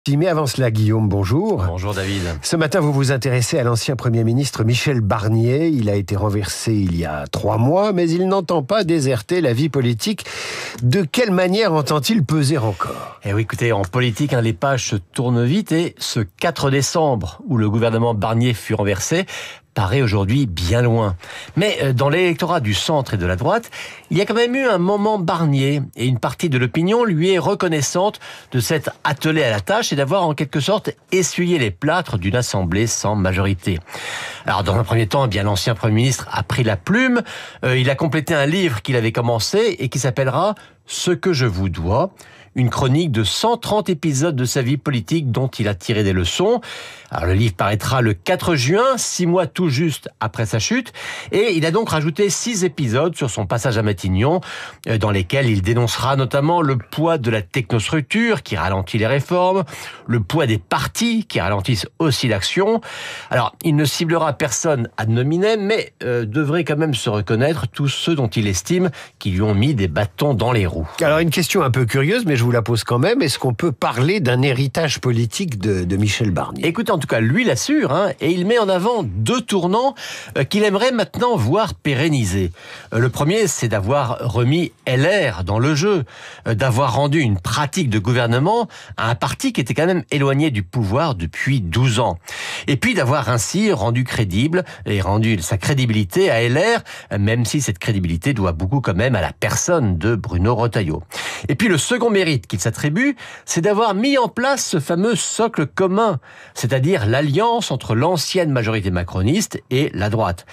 Mais avant cela, Guillaume, bonjour. Bonjour David. Ce matin, vous vous intéressez à l'ancien Premier ministre Michel Barnier. Il a été renversé il y a 3 mois, mais il n'entend pas déserter la vie politique. De quelle manière entend-il peser encore ? Eh oui, écoutez, en politique, les pages se tournent vite et ce 4 décembre, où le gouvernement Barnier fut renversé, paraît aujourd'hui bien loin. Mais dans l'électorat du centre et de la droite, il y a quand même eu un moment Barnier et une partie de l'opinion lui est reconnaissante de s'être attelé à la tâche et d'avoir en quelque sorte essuyé les plâtres d'une assemblée sans majorité. Alors dans un premier temps, l'ancien Premier ministre a pris la plume, il a complété un livre qu'il avait commencé et qui s'appellera « Ce que je vous dois ». Une chronique de 130 épisodes de sa vie politique dont il a tiré des leçons. Alors le livre paraîtra le 4 juin, 6 mois tout juste après sa chute, et il a donc rajouté 6 épisodes sur son passage à Matignon, dans lesquels il dénoncera notamment le poids de la technostructure qui ralentit les réformes, le poids des partis qui ralentissent aussi l'action. Alors il ne ciblera personne ad nominem, mais devrait quand même se reconnaître tous ceux dont il estime qu'ils lui ont mis des bâtons dans les roues. Alors une question un peu curieuse, mais je vous la pose quand même. Est-ce qu'on peut parler d'un héritage politique de Michel Barnier ? Écoutez, en tout cas, lui l'assure, et il met en avant 2 tournants qu'il aimerait maintenant voir pérennisés. Le premier, c'est d'avoir remis LR dans le jeu, d'avoir rendu une pratique de gouvernement à un parti qui était quand même éloigné du pouvoir depuis 12 ans. Et puis d'avoir ainsi rendu crédible et rendu sa crédibilité à LR, même si cette crédibilité doit beaucoup quand même à la personne de Bruno Retailleau. Et puis le second mérite qu'il s'attribue, c'est d'avoir mis en place ce fameux socle commun, c'est-à-dire l'alliance entre l'ancienne majorité macroniste et la droite.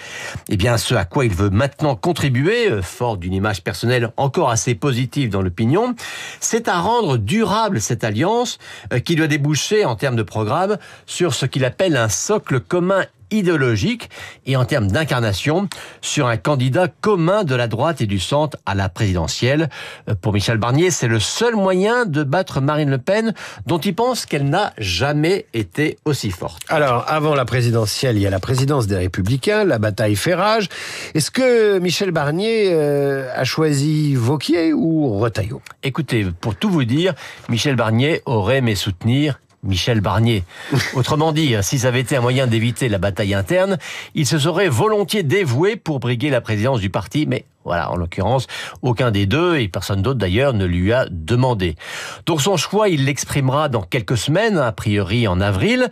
Eh bien, ce à quoi il veut maintenant contribuer, fort d'une image personnelle encore assez positive dans l'opinion, c'est à rendre durable cette alliance qui doit déboucher en termes de programme sur ce qu'il appelle un socle commun idéologique et en termes d'incarnation sur un candidat commun de la droite et du centre à la présidentielle. Pour Michel Barnier, c'est le seul moyen de battre Marine Le Pen, dont il pense qu'elle n'a jamais été aussi forte. Alors, avant la présidentielle, il y a la présidence des Républicains, la bataille fait rage. Est-ce que Michel Barnier a choisi Wauquiez ou Retailleau ? Écoutez, pour tout vous dire, Michel Barnier aurait aimé soutenir Michel Barnier. Autrement dit, si ça avait été un moyen d'éviter la bataille interne, il se serait volontiers dévoué pour briguer la présidence du parti, mais voilà, en l'occurrence, aucun des deux, et personne d'autre d'ailleurs, ne lui a demandé. Donc son choix, il l'exprimera dans quelques semaines, a priori en avril.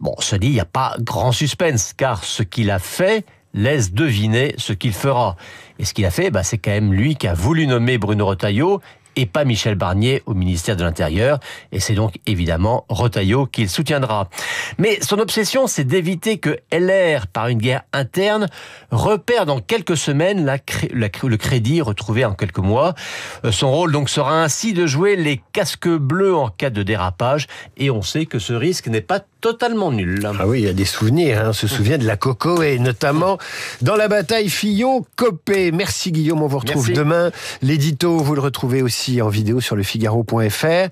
Bon, se dit, il n'y a pas grand suspense, car ce qu'il a fait laisse deviner ce qu'il fera. Et ce qu'il a fait, c'est quand même lui qui a voulu nommer Bruno Retailleau, et pas Michel Barnier au ministère de l'Intérieur, et c'est donc évidemment Retailleau qu'il soutiendra. Mais son obsession, c'est d'éviter que LR, par une guerre interne, repère dans quelques semaines le crédit retrouvé en quelques mois. Son rôle donc sera ainsi de jouer les casques bleus en cas de dérapage, et on sait que ce risque n'est pas totalement nul. Ah oui, il y a des souvenirs, on se souvient de la Coco, et notamment dans la bataille Fillon-Copé. Merci Guillaume, on vous retrouve demain. L'édito, vous le retrouvez aussi en vidéo sur lefigaro.fr.